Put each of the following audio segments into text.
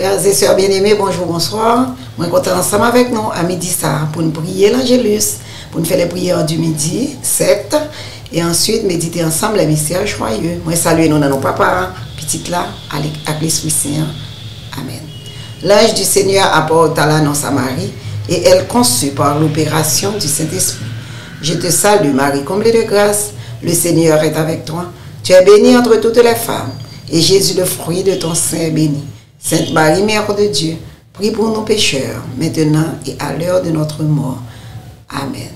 Frères et sœurs bien-aimés, bonjour, bonsoir. Moi, je suis content ensemble avec nous à midi ça pour nous prier l'Angélus, pour nous faire les prières du midi, 7, et ensuite méditer ensemble les mystères joyeux. Moi, saluer nous dans nos papas, petites là, avec l'Esprit Saint. Amen. L'ange du Seigneur apporte à l'annonce à Marie, et elle conçut par l'opération du Saint-Esprit. Je te salue, Marie, comblée de grâce, le Seigneur est avec toi. Tu es bénie entre toutes les femmes, et Jésus, le fruit de ton sein, est béni. Sainte Marie, Mère de Dieu, prie pour nos pécheurs, maintenant et à l'heure de notre mort. Amen.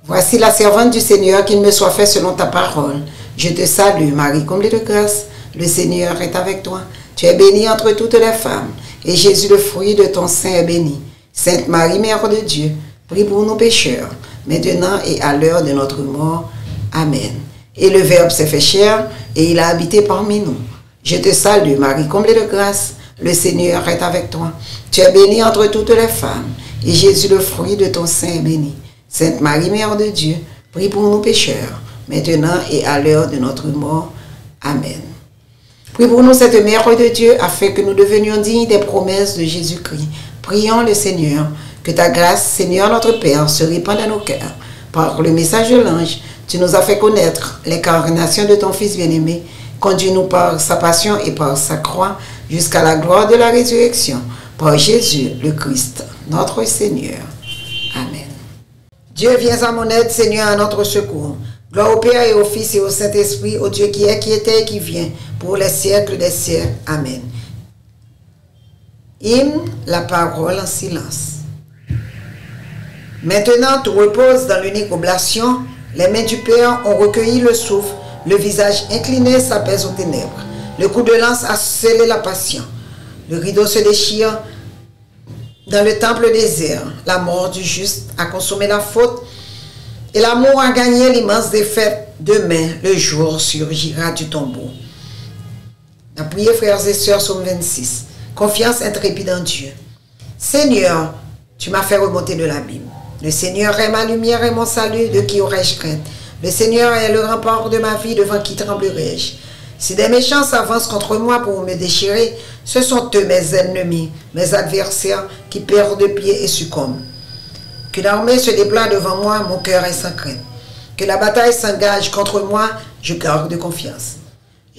Voici la servante du Seigneur, qu'il me soit fait selon ta parole. Je te salue, Marie, comblée de grâce, le Seigneur est avec toi. Tu es bénie entre toutes les femmes, et Jésus, le fruit de ton sein, est béni. Sainte Marie, Mère de Dieu, prie pour nos pécheurs, maintenant et à l'heure de notre mort. Amen. Et le Verbe s'est fait chair, et il a habité parmi nous. Je te salue, Marie, comblée de grâce, le Seigneur est avec toi. Tu es bénie entre toutes les femmes, et Jésus, le fruit de ton sein, est béni. Sainte Marie, Mère de Dieu, prie pour nous pécheurs, maintenant et à l'heure de notre mort. Amen. Prie pour nous, cette Mère de Dieu, afin que nous devenions dignes des promesses de Jésus-Christ. Prions le Seigneur, que ta grâce, Seigneur notre Père, se répande à nos cœurs. Par le message de l'ange, tu nous as fait connaître l'incarnation de ton Fils bien-aimé. Conduis-nous par sa passion et par sa croix jusqu'à la gloire de la résurrection. Par Jésus le Christ, notre Seigneur. Amen. Dieu, viens à mon aide, Seigneur, à notre secours. Gloire au Père et au Fils et au Saint-Esprit, au Dieu qui est, qui était et qui vient, pour les siècles des siècles. Amen. Hymne, la parole en silence. Maintenant, tout repose dans l'unique oblation. Les mains du Père ont recueilli le souffle. Le visage incliné s'apaise aux ténèbres. Le coup de lance a scellé la passion. Le rideau se déchire dans le temple désert. La mort du juste a consommé la faute. Et l'amour a gagné l'immense défaite. Demain, le jour surgira du tombeau. La prière, frères et sœurs, psaume 26. Confiance intrépide en Dieu. Seigneur, tu m'as fait remonter de l'abîme. Le Seigneur est ma lumière et mon salut. De qui aurais-je crainte? Le Seigneur est le rempart de ma vie, devant qui tremblerai-je? Si des méchants s'avancent contre moi pour me déchirer, ce sont eux mes ennemis, mes adversaires, qui perdent de pied et succombent. Que l'armée se déploie devant moi, mon cœur est sans crainte. Que la bataille s'engage contre moi, je garde confiance.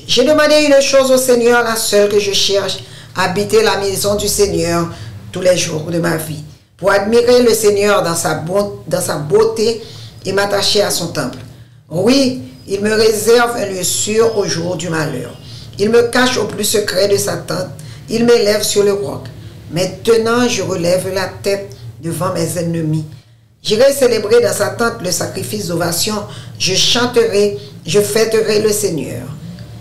J'ai demandé une chose au Seigneur, la seule que je cherche, habiter la maison du Seigneur tous les jours de ma vie, pour admirer le Seigneur dans sa beauté et m'attacher à son temple. Oui, il me réserve un lieu sûr au jour du malheur. Il me cache au plus secret de sa tente. Il m'élève sur le roc. Maintenant, je relève la tête devant mes ennemis. J'irai célébrer dans sa tente le sacrifice d'ovation. Je chanterai, je fêterai le Seigneur.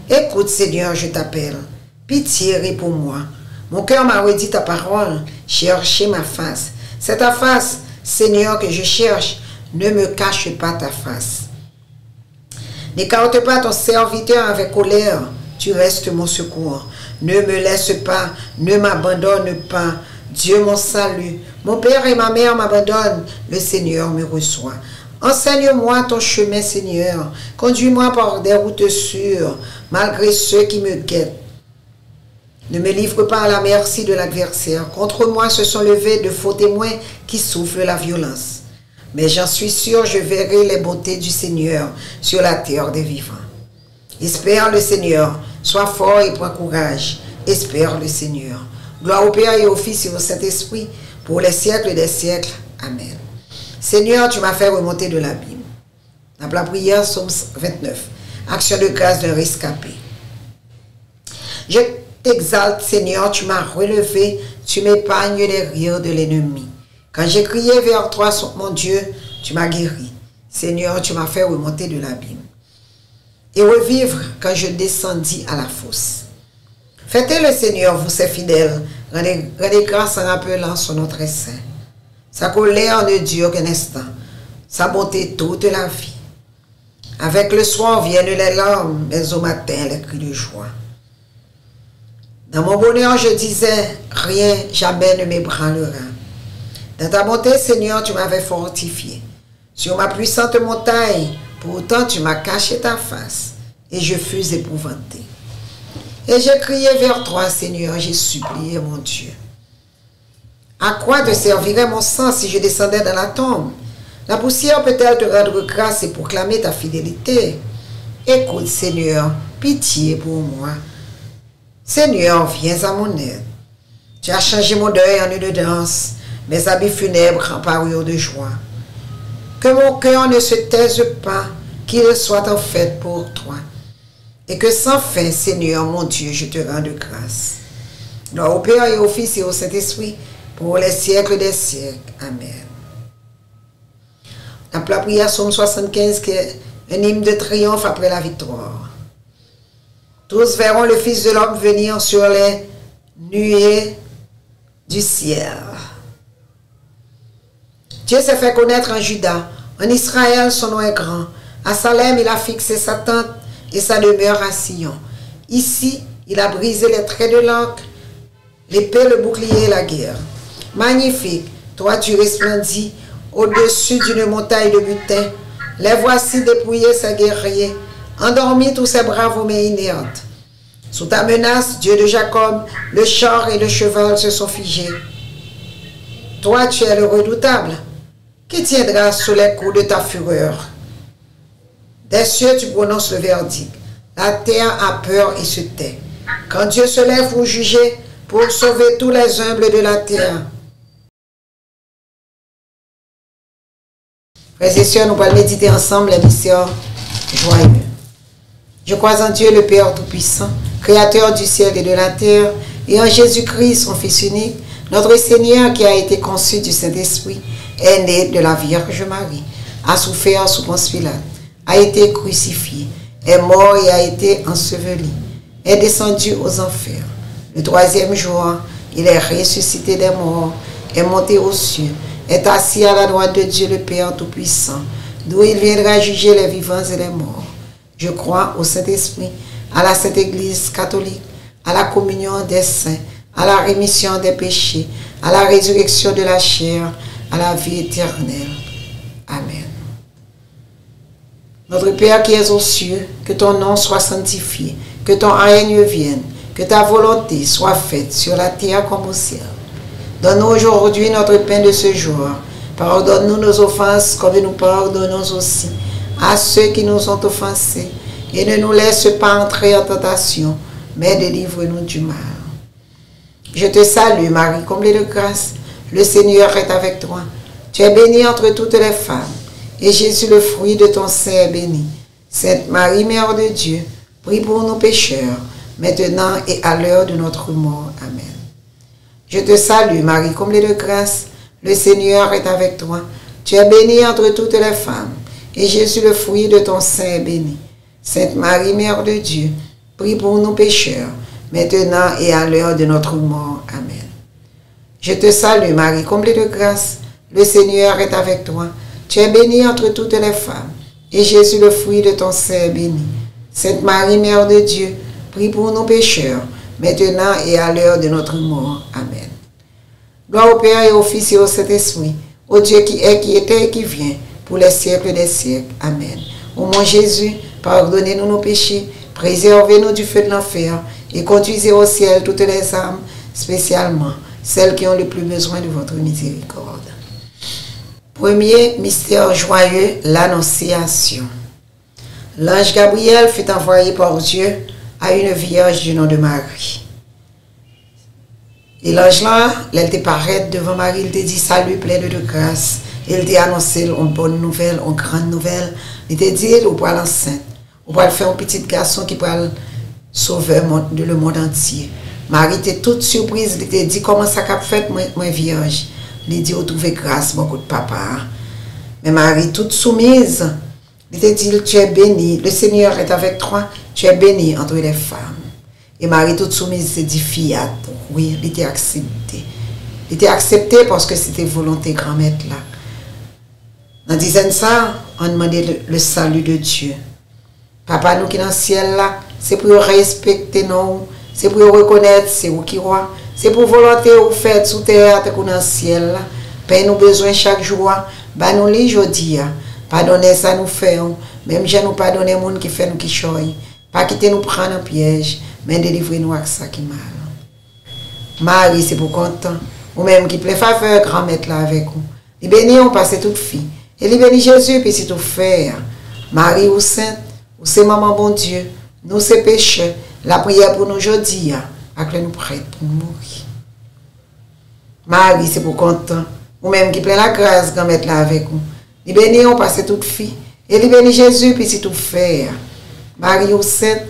Écoute, Seigneur, je t'appelle. Pitié, réponds moi. Mon cœur m'a redit ta parole. Cherchez ma face. C'est ta face, Seigneur, que je cherche. Ne me cache pas ta face. N'écarte pas ton serviteur avec colère, tu restes mon secours. Ne me laisse pas, ne m'abandonne pas. Dieu mon salut, mon père et ma mère m'abandonnent, le Seigneur me reçoit. Enseigne-moi ton chemin, Seigneur. Conduis-moi par des routes sûres, malgré ceux qui me guettent. Ne me livre pas à la merci de l'adversaire. Contre moi se sont levés de faux témoins qui soufflent la violence. Mais j'en suis sûr, je verrai les bontés du Seigneur sur la terre des vivants. Espère le Seigneur, sois fort et prends courage. Espère le Seigneur. Gloire au Père et au Fils et au Saint-Esprit, pour les siècles des siècles. Amen. Seigneur, tu m'as fait remonter de l'abîme. La prière, psaume 29. Action de grâce d'un rescapé. Je t'exalte, Seigneur, tu m'as relevé, tu m'épargnes les rires de l'ennemi. Quand j'ai crié vers toi, mon Dieu, tu m'as guéri. Seigneur, tu m'as fait remonter de l'abîme. Et revivre quand je descendis à la fosse. Fêtez le Seigneur, vous ses fidèles. Rendez grâce en rappelant son nom très saint. Sa colère ne dure qu'un instant. Sa bonté toute la vie. Avec le soir viennent les larmes, mais au matin les cris de joie. Dans mon bonheur, je disais, rien jamais ne m'ébranlera. Dans ta bonté, Seigneur, tu m'avais fortifié. Sur ma puissante montagne, pourtant tu m'as caché ta face, et je fus épouvanté. Et j'ai crié vers toi, Seigneur, j'ai supplié, mon Dieu. À quoi te servirait mon sang si je descendais dans la tombe? La poussière peut-elle te rendre grâce et proclamer ta fidélité? Écoute, Seigneur, pitié pour moi. Seigneur, viens à mon aide. Tu as changé mon deuil en une danse, mes habits funèbres en parure de joie. Que mon cœur ne se taise pas, qu'il soit en fête pour toi. Et que sans fin, Seigneur, mon Dieu, je te rende grâce. Gloire au Père et au Fils et au Saint-Esprit, pour les siècles des siècles. Amen. La prière Psaume 75, qui est un hymne de triomphe après la victoire. Tous verront le Fils de l'homme venir sur les nuées du ciel. Dieu s'est fait connaître en Juda. En Israël, son nom est grand. À Salem, il a fixé sa tente et sa demeure à Sion. Ici, il a brisé les traits de l'arc, l'épée, le bouclier et la guerre. Magnifique, toi tu resplendis au-dessus d'une montagne de butin. Les voici dépouillés ces guerriers, endormis tous ces braves mais inertes. Sous ta menace, Dieu de Jacob, le char et le cheval se sont figés. Toi tu es le redoutable, qui tiendra sous les coups de ta fureur. Des cieux tu prononces le verdict. La terre a peur et se tait. Quand Dieu se lève pour juger, pour sauver tous les humbles de la terre. Frères et sœurs, nous allons méditer ensemble les mystères joyeux. Je crois en Dieu le Père Tout-Puissant, Créateur du ciel et de la terre, et en Jésus-Christ, son Fils unique, notre Seigneur qui a été conçu du Saint-Esprit, est né de la Vierge Marie, a souffert sous Ponce Pilate, a été crucifié, est mort et a été enseveli, est descendu aux enfers. Le troisième jour, il est ressuscité des morts, est monté aux cieux, est assis à la droite de Dieu le Père Tout-Puissant, d'où il viendra juger les vivants et les morts. Je crois au Saint-Esprit, à la Sainte Église catholique, à la communion des saints, à la rémission des péchés, à la résurrection de la chair, à la vie éternelle. Amen. Notre Père qui es aux cieux, que ton nom soit sanctifié, que ton règne vienne, que ta volonté soit faite sur la terre comme au ciel. Donne-nous aujourd'hui notre pain de ce jour. Pardonne-nous nos offenses comme nous pardonnons aussi à ceux qui nous ont offensés. Et ne nous laisse pas entrer en tentation, mais délivre-nous du mal. Je te salue, Marie, comblée de grâce. Le Seigneur est avec toi. Tu es bénie entre toutes les femmes. Et Jésus, le fruit de ton sein, est béni. Sainte Marie, Mère de Dieu, prie pour nous pécheurs, maintenant et à l'heure de notre mort. Amen. Je te salue, Marie, comblée de grâce. Le Seigneur est avec toi. Tu es bénie entre toutes les femmes. Et Jésus, le fruit de ton sein, est béni. Sainte Marie, Mère de Dieu, prie pour nous pécheurs, maintenant et à l'heure de notre mort. Amen. Je te salue, Marie, comblée de grâce. Le Seigneur est avec toi. Tu es bénie entre toutes les femmes. Et Jésus, le fruit de ton sein, est béni. Sainte Marie, Mère de Dieu, prie pour nous pécheurs, maintenant et à l'heure de notre mort. Amen. Gloire au Père et au Fils et au Saint-Esprit, au Dieu qui est, qui était et qui vient, pour les siècles des siècles. Amen. Ô mon Jésus, pardonnez-nous nos péchés, préservez-nous du feu de l'enfer et conduisez au ciel toutes les âmes, spécialement celles qui ont le plus besoin de votre miséricorde. Premier mystère joyeux, l'Annonciation. L'ange Gabriel fut envoyé par Dieu à une vierge du nom de Marie. Et l'ange là, elle te paraît devant Marie, il te dit salut pleine de grâce. Il t'a annoncé une bonne nouvelle, une grande nouvelle. Il t'a dit, vous pouvez l'enceinte. Vous pouvez faire un petit garçon qui peut sauver le monde entier. Marie était toute surprise. Il t'a dit, comment ça qu'a fait, moi vierge? Il dit, vous trouvez grâce, beaucoup de papa. Mais Marie, toute soumise, il t'a dit, tu es bénie. Le Seigneur est avec toi. Tu es bénie entre les femmes. Et Marie, toute soumise, s'est dit, fiat. Oui, il était accepté. Il était accepté parce que c'était volonté grand-mère là. En disant ça, on demandait le salut de Dieu. Papa, nous qui dans le ciel là, c'est pour respecter nous, c'est pour reconnaître, c'est vous qui roi, c'est pour volonté vous faites sous terre, dans le ciel là. Paye nous besoin chaque jour, bah nous les jeudi, pardonnez ça nous faisons, même je nous pardonner les gens qui fait nous qui choy, pas quitter nous prendre en piège, mais délivrez-nous avec ça qui mal. Marie, c'est pour content, ou même qui plaît faveur, grand-mère là avec vous. Il bénit, on passe toute fille. Et il bénit Jésus, puis c'est tout faire. Marie ou sainte, ou c'est maman bon Dieu, nous c'est pécheurs, la prière pour nous aujourd'hui, avec nous prêts pour nous mourir. Marie, c'est pour content, ou même qui plaît la grâce, grand-mère là avec vous. Il bénit, on passe toute fille. Et il bénit Jésus, puis c'est tout faire. Marie ou sainte,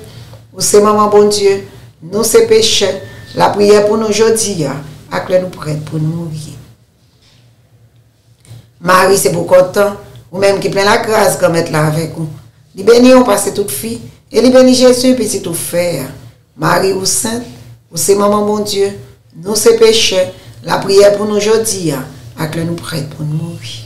ou c'est maman bon Dieu, nous c'est pécheurs, la prière pour nous aujourd'hui, avec nous prêts pour nous mourir. Marie, c'est pour content, ou même qui plein la grâce, grand-mère là avec vous. Il bénit, on passe toute fille, et il bénit Jésus, puis c'est tout faire. Marie ou sainte, ou c'est maman bon Dieu, nous c'est pécheurs, la prière pour nous aujourd'hui, avec nous prêts pour nous mourir.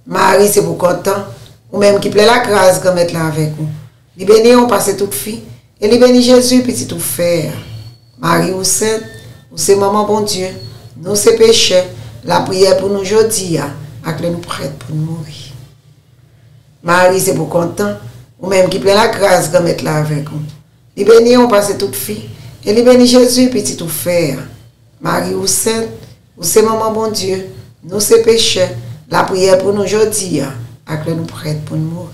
Marie, c'est pour content, ou même qui plaît la grâce, grand-mère là avec vous. Il bénit, on passe toute fille, et il bénit Jésus, puis c'est tout faire. Marie ou sainte, ou c'est maman bon Dieu, nous c'est pécheurs, la prière pour nous aujourd'hui, avec nous prêts pour nous mourir. Marie, c'est pour content, ou même qui plaît la grâce, grand-mère là avec vous. Il bénit, on passe toute fille, et il bénit Jésus, puis c'est tout faire. Marie ou sainte, ou c'est maman bon Dieu, nous c'est pécheurs, la prière pour nous aujourd'hui, avec nous prêts pour nous mourir.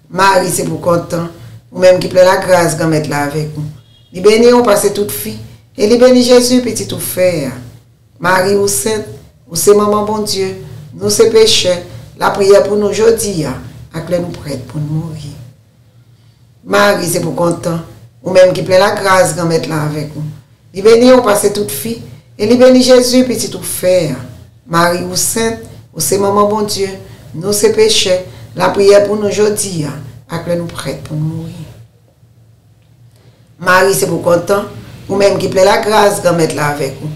Marie, c'est pour content, ou même qui plaît la grâce, grand-mère là avec vous. Il bénit, on passe toute fille, et il bénit Jésus, puis c'est tout faire. Marie ou sainte, ou c'est maman bon Dieu, nous c'est pécheurs, la prière pour nous aujourd'hui, avec nous prêts pour nous mourir. Marie, c'est pour content, ou même qui plaît la grâce, grand-mère là avec vous. Il bénit, on passe toute fille, et il bénit Jésus, puis c'est tout faire. Marie ou sainte, ou c'est maman bon Dieu, nous c'est pécheurs, la prière pour nous aujourd'hui, avec nous prêts pour nous mourir. Marie, c'est pour content, ou même qui plaît la grâce, grand-mère là avec vous.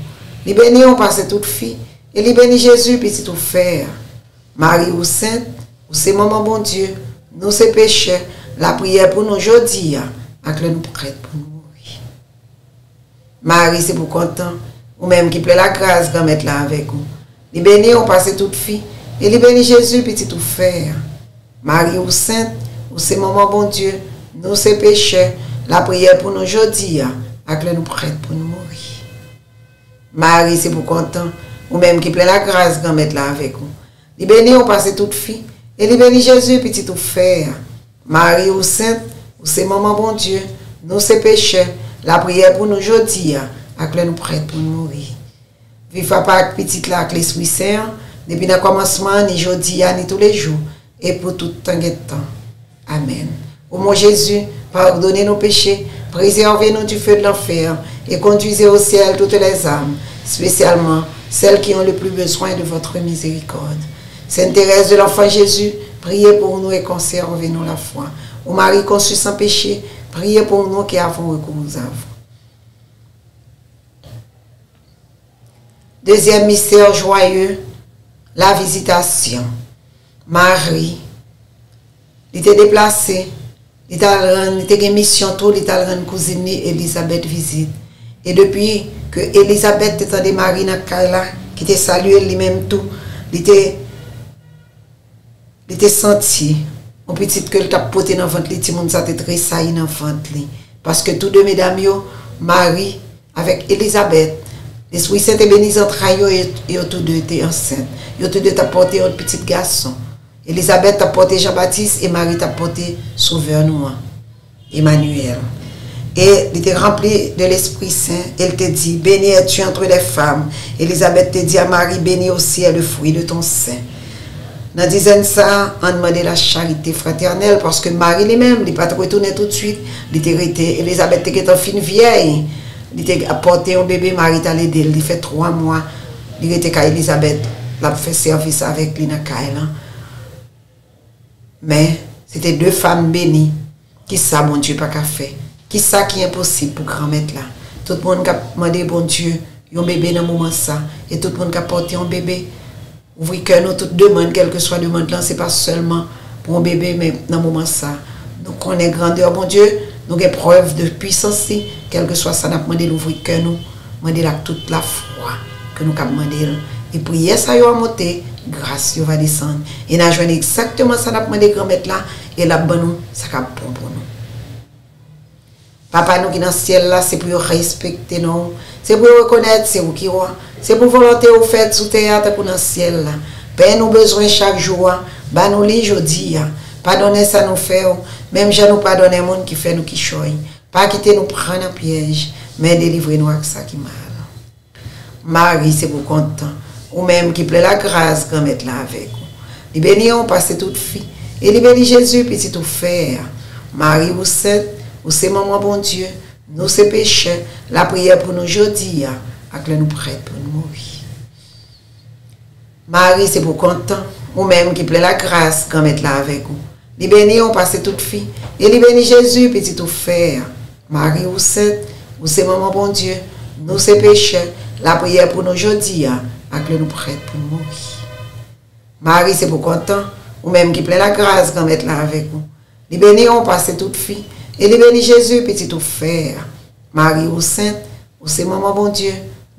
Il bénit, on passe toute fille, et il bénit Jésus, puis c'est tout faire. Marie ou sainte, ou c'est maman bon Dieu, nous c'est pécheurs, la prière pour nous aujourd'hui, avec nous prêts pour nous mourir. Marie, c'est pour content, ou même qui plaît la grâce, grand-mère là avec vous. Il bénit, on passe toute fille, et il bénit Jésus, puis c'est tout faire. Marie ou sainte, ou c'est maman bon Dieu, nous c'est pécheurs, la prière pour nous aujourd'hui, avec nous prêts pour nous mourir. Marie, c'est pour content, ou même qui plaît la grâce, grand-mère là avec vous. Il bénit, on passe toute fille, et il bénit Jésus, puis c'est tout faire. Marie ou sainte, ou c'est maman bon Dieu, nous c'est pécheurs, la prière pour nous aujourd'hui, avec nous prêts pour nous mourir. Vive papa avec petite là, avec l'Esprit Saint, depuis le commencement, ni aujourd'hui, ni tous les jours, et pour tout temps et temps. Amen. Ô mon Jésus, pardonnez nos péchés, préservez-nous du feu de l'enfer, et conduisez au ciel toutes les âmes, spécialement celles qui ont le plus besoin de votre miséricorde. Sainte Thérèse de l'Enfant Jésus, priez pour nous et conservez-nous la foi. Ô Marie conçue sans péché, priez pour nous qui avons recours à vous. Deuxième mystère joyeux, la visitation. Marie, il était déplacé, il était en mission, tout, il était en cousine Elisabeth visite. Et depuis que Elisabeth était de Marie dans Kaila, qui était salué lui-même tout, il était senti, un petit que il t'a porté dans le ventre, tout le monde s'était tressailli dans le ventre. Parce que tous deux mesdames, Marie avec Elisabeth, l'Esprit Saint est béni entre eux et tous deux étaient enceintes. Ils tous deux t'ont porté un petit garçon. Elisabeth t'a porté Jean-Baptiste et Marie t'a porté Sauveur Noir, Emmanuel. Et il était rempli de l'Esprit Saint. Elle te dit, béni es-tu entre les femmes. Elisabeth te dit à Marie, béni aussi est le fruit de ton sein. Dans disant ça, on demandait la charité fraternelle parce que Marie lui-même, il n'est pas retourné tout de suite. Elisabeth était en fine vieille. Il était apporté un bébé, Marie t'a aidé. Il fait 3 mois. Il était qu'à Elisabeth. Il a fait service avec lui dans Kaila. Mais c'était 2 femmes bénies. Qui ça, mon Dieu, pas qu'à faire? Qui ça qui est impossible pour grand-mère là? Tout le monde a demandé, bon Dieu, un bébé dans le moment ça. Et tout le monde a porté un bébé. Ouvrez que nous, toute demande, quelle que soit la demande là, ce n'est pas seulement pour un bébé, mais dans le moment ça. Nous connaissons grandeur, bon Dieu. Nous avons preuve de puissance, quel que soit ça, nous avons demandé l'ouvrir que nous. Demandé toute la foi que nous avons demandé. Et prier ça, il va monter, grâce, il va descendre. Et nous avons joué exactement ça, nous avons demandé grand-mère là, et là, nous, ça va bon pour nous. Papa nous qui dans le ciel là, c'est pour respecter nous. C'est pour reconnaître c'est vous qui roi. C'est pour volonté vous faites sous terre pour dans le ciel là. Père nous besoin chaque jour. Bah nous li jodi. Pardonnez ça nous faire. Même je nous pardonner monde qui fait nous qui choy. Pas quitter nous prendre un piège, mais délivrer-nous avec ça qui mal. Marie, c'est pour content. Ou même qui plaît la grâce qu'on mette là avec vous. Les bénis ont passé toute fille. Et les bénis Jésus, petit tout faire. Marie, vous êtes, vous c'est maman bon Dieu. Nous c'est péchés. La prière pour nous aujourd'hui, avec nous prête pour nous mourir. Marie, c'est pour content. Ou même qui plaît la grâce qu'on mette là avec vous. Les bénis ont passé toute fille. Et les bénis Jésus, petit tout faire. Marie, vous êtes, vous c'est maman bon Dieu. Nous c'est péchés. La prière pour nous aujourd'hui, avec nous prête pour nous mourir. Marie, c'est pour content, ou même qui plaît la grâce qu'on mette là avec vous. Les bénis ont passé toute fille, et les bénis Jésus, petit tout faire. Marie, ou sainte, ou c'est maman bon Dieu,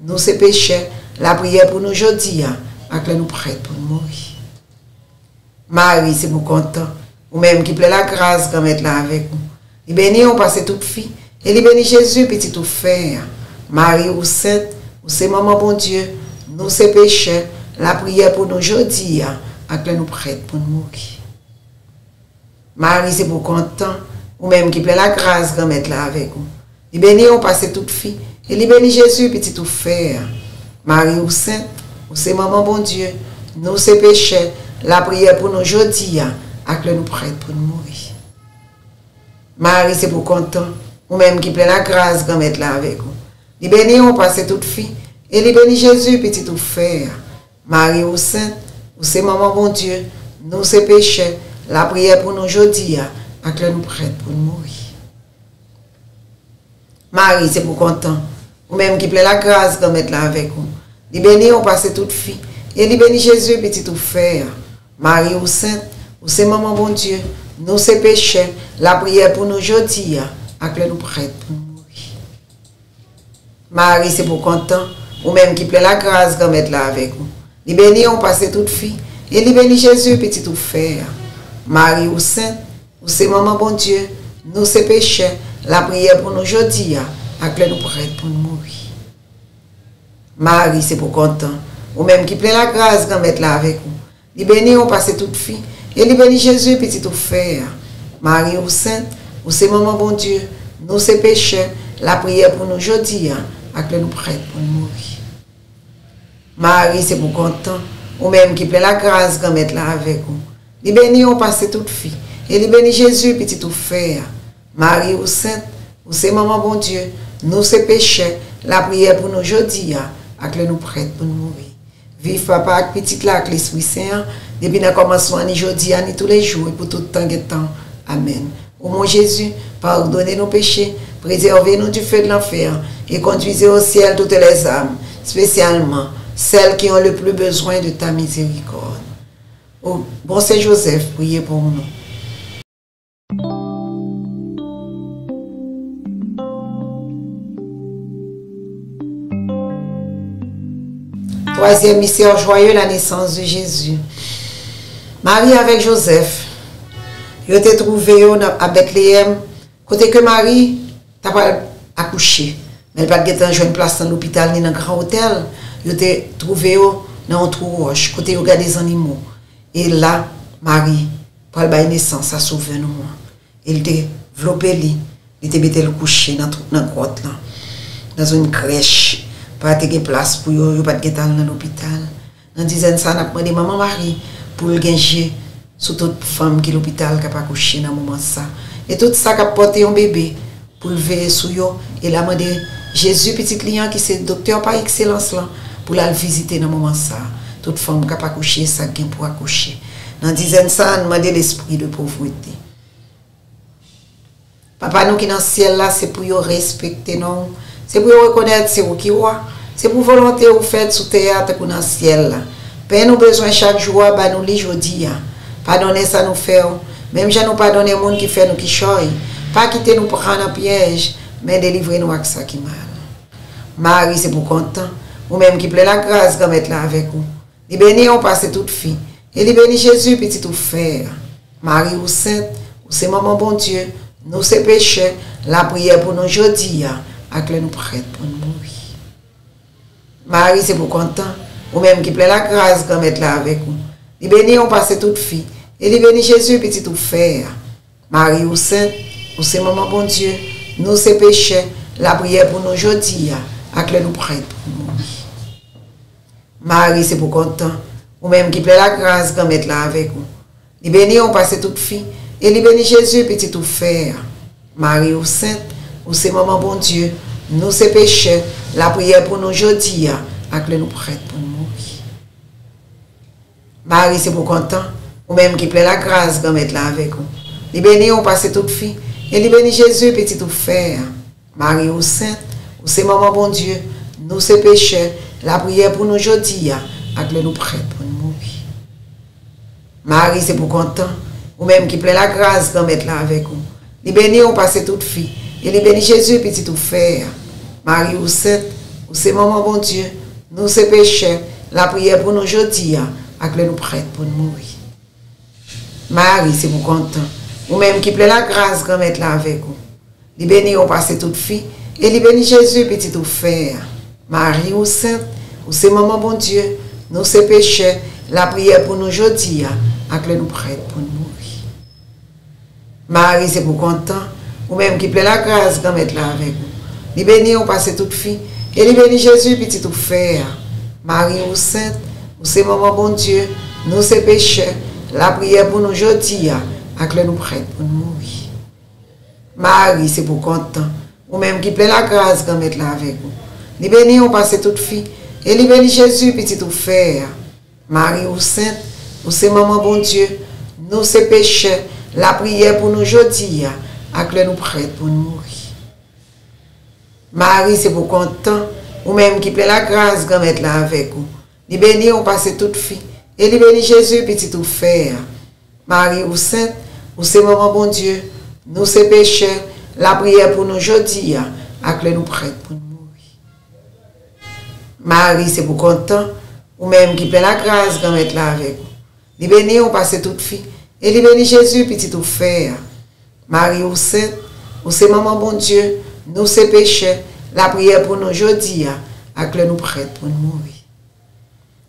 nous c'est péchés, la prière pour nous aujourd'hui, avec nous prête pour nous mourir. Marie, c'est pour content, ou même qui plaît la grâce qu'on mette là avec vous. Les bénis ont passé toute fille, et les bénis Jésus, petit tout faire. Marie, ou sainte, ou c'est maman bon Dieu, nous c'est péchés, la prière pour nous aujourd'hui, avec nous prête pour nous mourir. Marie, c'est pour content, ou même qui plaît la grâce qu'on mette là avec vous. Les bénis ont passé toute fille, et les bénis Jésus, petit tout faire. Marie, ou sainte, ou c'est maman bon Dieu, nous c'est péchés, la prière pour nous aujourd'hui, avec nous prête pour nous mourir. Marie, c'est pour content, ou même qui plaît la grâce qu'on mette là avec vous. Les bénis ont passé toute fille, et les bénis Jésus, petit tout faire. Marie, ou sainte, ou c'est maman bon Dieu, nous c'est péchés, la prière pour nous aujourd'hui, avec nous prête pour nous mourir. Marie, c'est pour content, ou même qui plaît la grâce qu'on mette là avec vous. Les bénis ont passé toute fille, et les bénis Jésus, petit tout faire. Marie, ou sainte, ou c'est maman bon Dieu, nous c'est péchés, la prière pour nous aujourd'hui, avec nous prête pour nous mourir. Marie, c'est pour content, ou même qui plaît la grâce qu'on mette là avec vous. Les bénis ont passé toute fille, et les bénis Jésus, petit tout faire. Marie, ou sainte, ou c'est maman bon Dieu, nous c'est péchés, la prière pour nous aujourd'hui, avec nous prête pour nous mourir. Marie, c'est pour content, ou même qui plaît la grâce qu'on mette là avec vous. Les bénis ont passé toute fille, et les bénis Jésus, petit tout faire. Marie, ou sainte, ou c'est maman bon Dieu, nous c'est péchés, la prière pour nous aujourd'hui, avec nous prête pour nous mourir. Marie, c'est pour content, ou même qui plaît la grâce qu'on mette là avec vous. Les bénis ont passé toute fille, et les bénis Jésus, petit tout faire. Marie, ou sainte, ou c'est maman bon Dieu, nous c'est péchés, la prière pour nous aujourd'hui, avec nous prête pour nous mourir. Vive papa avec petite là, avec l'Esprit Saint, depuis le commencement, ni aujourd'hui, ni tous les jours, et pour tout le temps et temps. Amen. Ô mon Jésus, pardonnez nos péchés, préservez-nous du feu de l'enfer, et conduisez au ciel toutes les âmes, spécialement celles qui ont le plus besoin de ta miséricorde. Oh, bon Saint Joseph, priez pour nous. Troisième mystère joyeux, la naissance de Jésus. Marie avec Joseph, ils ont été trouvés à Bethléem, côté que Marie n'a pas accouché, mais elle n'a pas eu une place dans l'hôpital ni dans un grand hôtel. Ils ont été trouvés dans un trou roche, côté où il y a des animaux. Et là, Marie, pour la naissance, a sauvé nous. Il était développé, il était mis le coucher dans la grotte, dans une crèche. Pas de place pour eux, pas de dans l'hôpital. Dans dizaine ça, on a demandé maman Marie pour le gagner sur toute femme qui est l'hôpital qui a pas couché dans moment ça. Et tout ça qui a porté un bébé pour le veiller sur eux. Et là, demandé Jésus, petit client qui c'est docteur par excellence là, pour la visiter dans moment ça. Toute femme qui a pas couché, ça qui pour accoucher. Dans dizaine ça, on a demandé l'esprit de pauvreté. Papa nous qui dans le ciel là, c'est pour respecter nous. C'est pour reconnaître c'est vous qui roi. C'est pour volonté vous faites sous terre que dans le ciel. Père nous besoin chaque jour, bah nous li jodi. Pardonnez ça nous faire. Même je nous pardonner monde qui fait nous qui choy. Pas quitter nous prendre un piège, mais délivrer nous avec ça qui mal. Marie c'est pour content. Ou même qui plaît la grâce de mettre là avec vous. Les bénis ont passé toute fille. Et les bénis Jésus petit tout faire. Marie ou sainte, ou c'est maman bon Dieu. nous ces péchés, la prière pour nous aujourd'hui, avec nous prêts pour nous mourir. Marie, c'est pour content, ou même qui plaît la grâce quand mettre là avec nous. Il bénit, on passe toute fille, et il bénit Jésus, petit tout frère. Marie, ou sainte, ou c'est maman bon Dieu, nous ces péchés, la prière pour nous aujourd'hui, avec nous prêts pour nous mourir. Marie, c'est pour content, ou même qui plaît la grâce quand mettre là avec nous. Il bénit, on passe toute fille, et il bénit Jésus, petit tout frère. Marie, ou sainte, ou c'est maman bon Dieu, nous ces péchés, la prière pour nous aujourd'hui, avec nous prêts pour nous mourir. Marie, c'est pour content, ou même qui plaît la grâce quand mettre là avec nous. Il bénit, on passe toute fille, et il bénit Jésus, petit tout frère. Marie, ou sainte, ou c'est maman bon Dieu, nous ces péchés, la prière pour nous aujourd'hui, avec nous prêts pour nous mourir. Marie, c'est pour content, ou même qui plaît la grâce quand mettre là avec nous. Il bénit, on passe toute fille, et il bénit Jésus, petit tout frère. Marie, ou sainte, ou c'est maman bon Dieu, nous ces péchés, la prière pour nous aujourd'hui, avec nous prêts pour nous mourir. Marie, c'est pour content, ou même qui plaît la grâce quand mettre là avec nous. Il bénit, on passe toute fille, et il bénit Jésus, petit tout frère. Marie, ou sainte, ou c'est maman bon Dieu, nous ces péchés, la prière pour nous aujourd'hui, avec nous prêts pour nous mourir. Marie, c'est pour content, ou même qui plaît la grâce quand mettre là avec nous. Il bénit, on passe toute fille, et il bénit Jésus, petit tout frère. Marie, ou sainte, ou c'est maman bon Dieu, nous ces péchés, la prière pour nous aujourd'hui, avec nous prêts pour nous mourir. Marie, c'est pour content, ou même qui plaît la grâce quand mettre là avec nous. Il bénit, on passe toute fille, et il bénit Jésus, petit tout frère. Marie, ou sainte, ou c'est maman bon Dieu, nous ces péchés, la prière pour nous aujourd'hui, avec nous prêts pour nous mourir. Marie, c'est pour content, ou même qui plaît la grâce quand mettre là avec nous. Il bénit, on passe toute fille, et il bénit Jésus, petit tout frère. Marie, ou sainte, ou c'est maman bon Dieu, nous ces péchés, la prière pour nous aujourd'hui, avec nous prêts pour nous mourir. Marie, c'est pour content, ou même qui plaît la grâce quand mettre là avec nous. Il bénit, on passe toute fille, et il bénit Jésus, petit tout frère. Marie, ou sainte, ou c'est maman bon Dieu, nous ces péchés, la prière pour nous aujourd'hui, avec nous prêts pour nous mourir.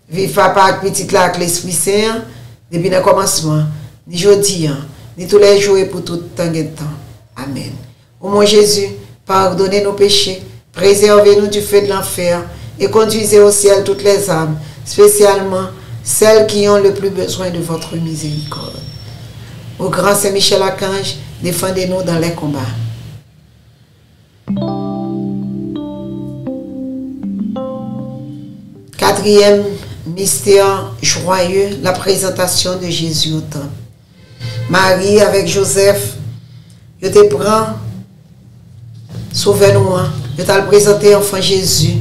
Vive papa avec petit là avec l'Esprit Saint, depuis le commencement, ni aujourd'hui, ni tous les jours et pour tout temps et temps. Amen. Ô mon Jésus, pardonnez nos péchés, préservez-nous du feu de l'enfer et conduisez au ciel toutes les âmes, spécialement celles qui ont le plus besoin de votre miséricorde. Au grand Saint-Michel-Archange, défendez-nous dans les combats. Quatrième mystère joyeux, la présentation de Jésus au temple. Marie avec Joseph, je te prends, sauve-nous, je t'ai présenté enfant Jésus,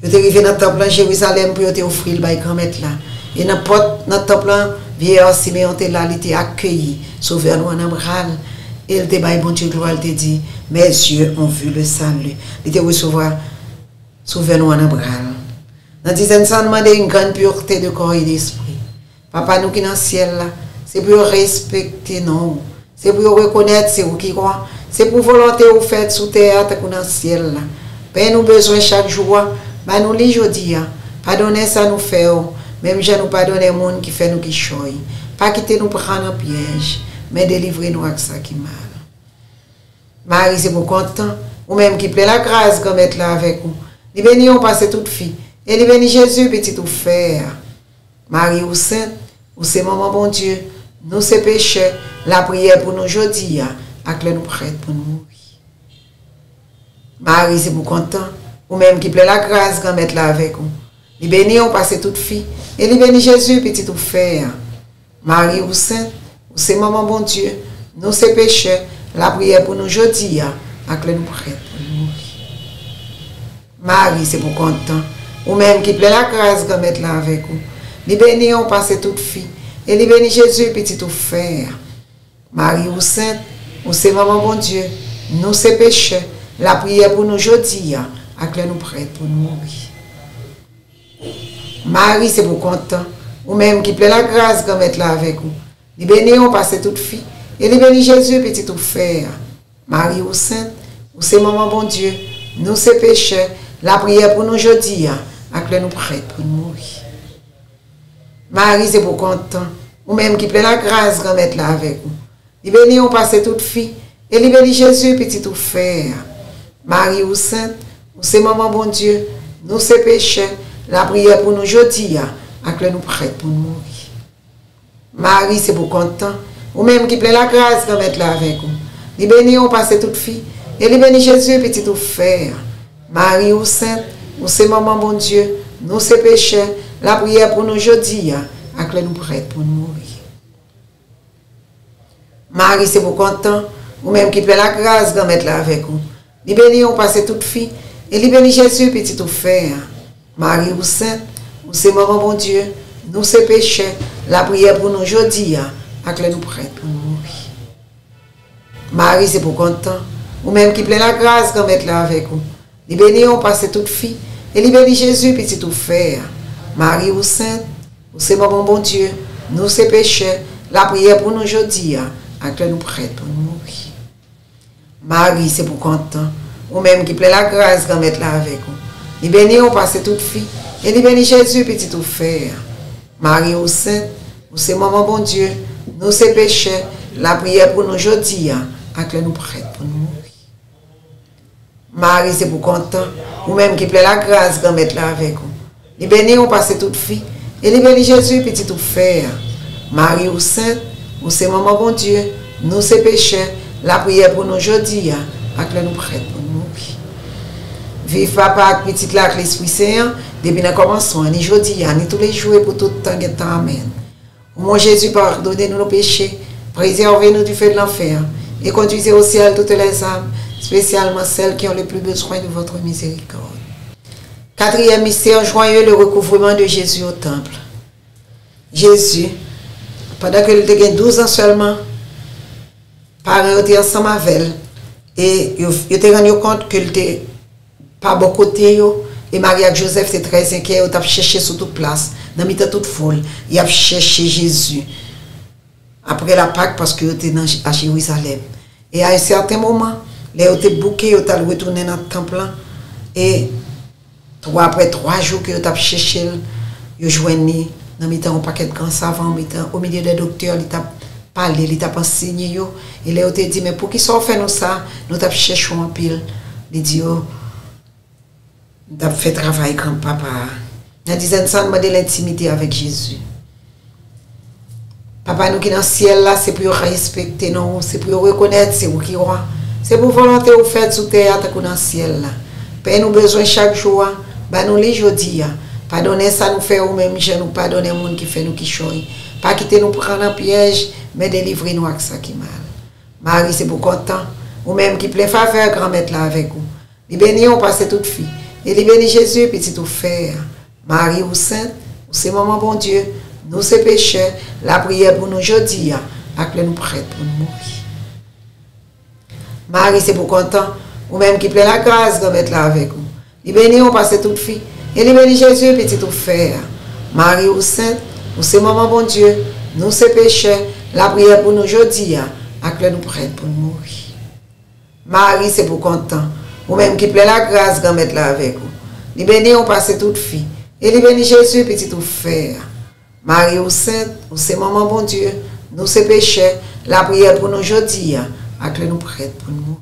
je t'ai arrivé dans le temple en Jérusalem pour te offrir le grand-maître là. Et n'importe dans le temple, vieillard Siméon te là, il t'a accueilli, sauve-nous en abral. Et il te baille bon Dieu gloire, il te dit, mes yeux ont vu le salut. Il te recevoir, sauve-nous en abral. Dans la dizaine, ça demande une grande pureté de corps et d'esprit. Papa, nous qui dans le ciel, c'est pour respecter nous. C'est pour reconnaître, c'est vous qui croit. C'est pour volonté vous faites sous terre, que dans le ciel. Père, nous besoin chaque jour. Bah, nous li jodi. Pardonnez ça nous fait. Même je nous pardonne les gens qui fait nous qui choy. Pas quitter nous prendre en piège, mais délivrer-nous avec ça qui mal. Marie, c'est pour content. Ou même qui plaît la grâce comme être là avec nous. Les bénis ont passé toute fille. Et les bénis Jésus, petit tout frère. Marie ou sainte, ou c'est maman bon Dieu, nous ces péchés, la prière pour nous aujourd'hui, avec nous prêts pour nous mourir. Marie, c'est pour content, ou même qui plaît la grâce quand mettre là avec nous. Les bénis ont passé toute fille, et les bénis Jésus, petit tout frère. Marie ou sainte, ou c'est maman bon Dieu, nous ces péchés, la prière pour nous aujourd'hui, avec nous prêts pour nous mourir. Marie, c'est pour content, ou même qui plaît la grâce quand mettre là avec nous. Les bénis ont passé toute fille, et les bénis Jésus, petit tout frère. Marie ou sainte, ou c'est maman bon Dieu, nous ces péchés, la prière pour nous aujourd'hui, avec nous prêts pour nous mourir. Marie, c'est pour content, ou même qui plaît la grâce quand mettre là avec nous. Les bénis ont passé toute fille, et les bénis Jésus, petit tout frère. Marie ou sainte, ou c'est maman bon Dieu, nous c'est pécheurs, la prière pour nous aujourd'hui, avec le nous prêts pour nous mourir. Marie, c'est pour content, ou même qui plein la grâce, grand-mère là avec vous. Il bénit, on passe toute fille, et il bénit Jésus, petit tout frère. Marie ou sainte, ou c'est maman bon Dieu, nous c'est pécheurs, la prière pour nous aujourd'hui, avec le nous prêts pour nous mourir. Marie, c'est pour content, ou même qui plein la grâce, grand-mère là avec vous. Il bénit, on passe toute fille, et il bénit Jésus, petit tout frère. Marie ou sainte, ou c'est maman bon Dieu, nous c'est pécheurs, la prière pour nous aujourd'hui, avec le nous prêts pour nous mourir. Marie, c'est pour content, ou même qui plein la grâce, grand-mère là avec vous. Il bénit, on passe toute fille, et il bénit Jésus, petit tout frère. Marie ou sainte, ou c'est maman bon Dieu, nous c'est pécheurs, la prière pour nous aujourd'hui, avec le nous prêts pour nous mourir. Marie, c'est pour content, ou même qui plein la grâce, grand-mère là avec vous. Il bénit, on passe toute fille, et il bénit Jésus, petit tout frère. Marie ou sainte, ou c'est maman bon Dieu, nous c'est pécheurs, la prière pour nous aujourd'hui, avec le nous prêts pour nous mourir. Marie, c'est pour content, ou même qui plein la grâce, grand-mère là avec vous. Il bénit, on passe toute fille, et il bénit Jésus, petit tout frère. Marie ou sainte, ou c'est maman bon Dieu, nous c'est pécheurs, la prière pour nous aujourd'hui, avec le nous prêts pour nous mourir. Marie, c'est pour content, ou même qui plaît la grâce, grand-mère là avec vous. Il bénit, on passe toute fille, et il bénit Jésus, petit tout frère. Marie ou sainte, ou c'est maman bon Dieu, nous c'est pécheurs, la prière pour nous aujourd'hui, avec le nous prêts pour nous mourir. Vive papa avec petite là, avec l'Esprit Saint, depuis le commencement, ni aujourd'hui, ni tous les jours, et pour tout le temps, et temps, amen. Au mon Jésus, pardonnez-nous nos péchés, préservez-nous du feu de l'enfer, et conduisez au ciel toutes les âmes, spécialement celles qui ont le plus besoin de votre miséricorde. Quatrième mystère joyeux, le recouvrement de Jésus au temple. Jésus, pendant qu'il était 12 ans seulement, parents étaient ensemble avec elle, et ils étaient rendu compte qu'il n'était pas bon côté, et Marie et Joseph étaient très inquiets, ils ont cherché sur toute place, dans le toute foule, ils ont cherché Jésus, après la Pâque, parce qu'ils étaient à Jérusalem. Et à un certain moment, les ont été bouqués, ils ont retourné dans le temple, et après 3 jours qu'ils ont cherché, ils ont joigné dans un paquet de grands savants, au milieu des docteurs, ils ont parlé, ils ont enseigné, et ils ont dit, mais pour qui ça fait nous ça, nous avons cherché en pile. Ils ont dit, nous avons fait travail comme papa. Nous avons demandé l'intimité avec Jésus. Papa, nous qui dans le ciel là, c'est pour respecter, non, c'est pour reconnaître, c'est vous qui roi. C'est pour volonté vous faire sous terre, dans le ciel là. Père, nous besoin chaque jour, bah nous les jeudi, pardonnez ça nous fait ou même je nous pardonner les gens qui fait nous qui choy. Pas quitter nous prendre en piège, mais délivrer nous avec ça qui mal. Marie, c'est pour content, ou même qui plein faveur grand-mère là avec vous. Les bénis, on passe toute fille. Et les bénis Jésus, petit tout frère. Marie ou sainte, ou c'est maman bon Dieu, nous c'est pécheurs, la prière pour nous aujourd'hui, avec nous prêts pour nous mourir. Marie, c'est pour content, ou même qui plaît la grâce de mettre là avec vous. Les bénis, on passe toute fille, et les bénis Jésus, petit tout frère. Marie ou sainte, ou c'est maman bon Dieu, nous c'est pécheurs, la prière pour nous aujourd'hui, avec nous prêts pour nous mourir. Marie, c'est pour content, ou même qui plaît la grâce de mettre là avec vous. Les bénis, on passe toute fille, et les bénis Jésus, petit tout frère. Marie ou sainte, ou c'est maman bon Dieu, nous c'est pécheurs, la prière pour nous aujourd'hui, avec nous prêts pour nous mourir.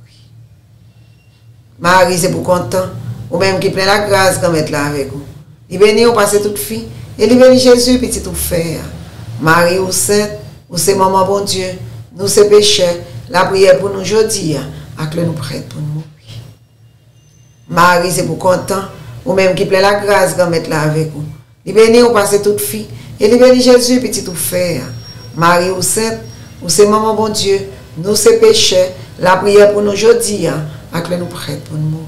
Marie, c'est pour content, ou même qui plein la grâce de mettre là avec vous. Les bénis, on passe toute fille, et les bénis Jésus, petit tout frère. Marie ou sainte, ou c'est maman bon Dieu, nous c'est pécheurs, la prière pour nous aujourd'hui, avec nous prêts pour nous mourir. Marie, c'est pour content, ou même qui plein la grâce de mettre là avec vous. Les bénis, on passe toute fille, et les bénis Jésus, petit tout frère. Marie ou sainte, ou c'est maman bon Dieu, nous c'est pécheurs, la prière pour nous aujourd'hui, avec nous prêts pour nous mourir.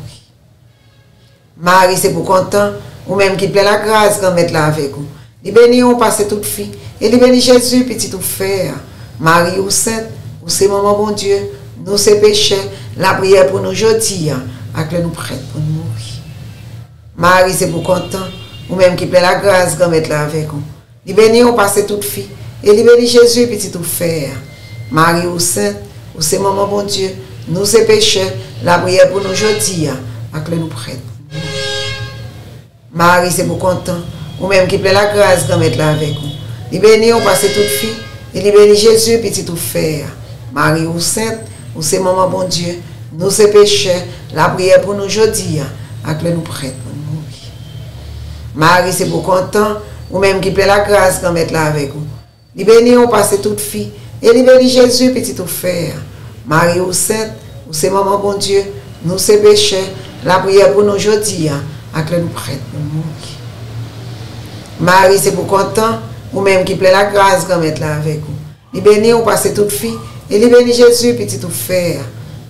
Marie, c'est pour content, ou même qui plaît la grâce de mettre là avec vous. Les bénis, on passe toute fille, et les bénis Jésus, petit tout frère. Marie ou sainte, ou c'est maman bon Dieu, nous c'est pécheurs, la prière pour nous aujourd'hui, avec nous prêts pour nous mourir. Marie, c'est pour content, ou même qui plaît la grâce de mettre là avec vous. Les bénis, on passe toute fille, et les bénis Jésus, petit tout frère. Marie ou sainte, ou c'est maman bon Dieu, nous ces pécheurs, la prière pour nous aujourd'hui, avec le nous prête. Marie, c'est pour content, ou même qui plaît la grâce de mettre là avec vous. Il bénit, on passe toute fille, et il bénit Jésus, petit tout faire. Marie ou sainte, ou c'est maman bon Dieu, nous ces pécheurs, la prière pour nous aujourd'hui, avec le nous prête pour nous mourir. Marie, c'est pour content, ou même qui plaît la grâce de mettre là avec vous. Il bénit, on passe toute fille, et il bénit Jésus, petit tout faire. Marie ou sainte, ou c'est maman bon Dieu, nous ces pécheurs, la prière pour nous aujourd'hui, avec le nous prête pour nous mourir. Marie, c'est pour content, ou même qui plaît la grâce de mettre là avec vous. Il bénit, on passe toute fille, et il bénit Jésus, petit tout faire.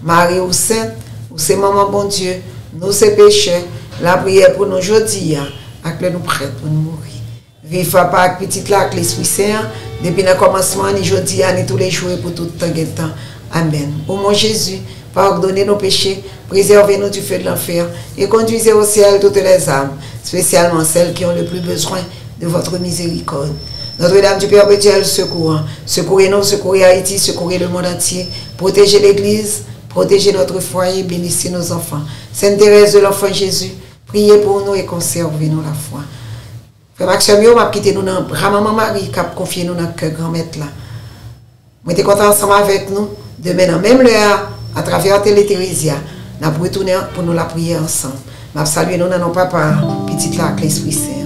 Marie ou sainte, ou c'est maman bon Dieu, nous ces pécheurs, la prière pour nous aujourd'hui, avec le nous prête pour nous mourir. Vive papa avec petite là, avec l'Esprit Saint, depuis le commencement, ni aujourd'hui, ni tous les jours, et pour tout le temps. Amen. Ô mon Jésus, pardonnez nos péchés, préservez-nous du feu de l'enfer, et conduisez au ciel toutes les âmes, spécialement celles qui ont le plus besoin de votre miséricorde. Notre-Dame du perpétuel secours, secourez-nous, secourez Haïti, secourez le monde entier, protégez l'Église, protégez notre foyer, bénissez nos enfants. Sainte Thérèse de l'Enfant Jésus, priez pour nous et conservez-nous la foi. Frère Maxime, m'a quitté nous dans Maman Marie, qui a confié nous dans le cœur grand-maître là. Moi, j'étais content ensemble avec nous, demain, dans même l'heure, à travers Télé Thérésia, nous allons retourner pour nous la prier ensemble. Je salue nous dans nos papas, petite là, avec l'Esprit Saint.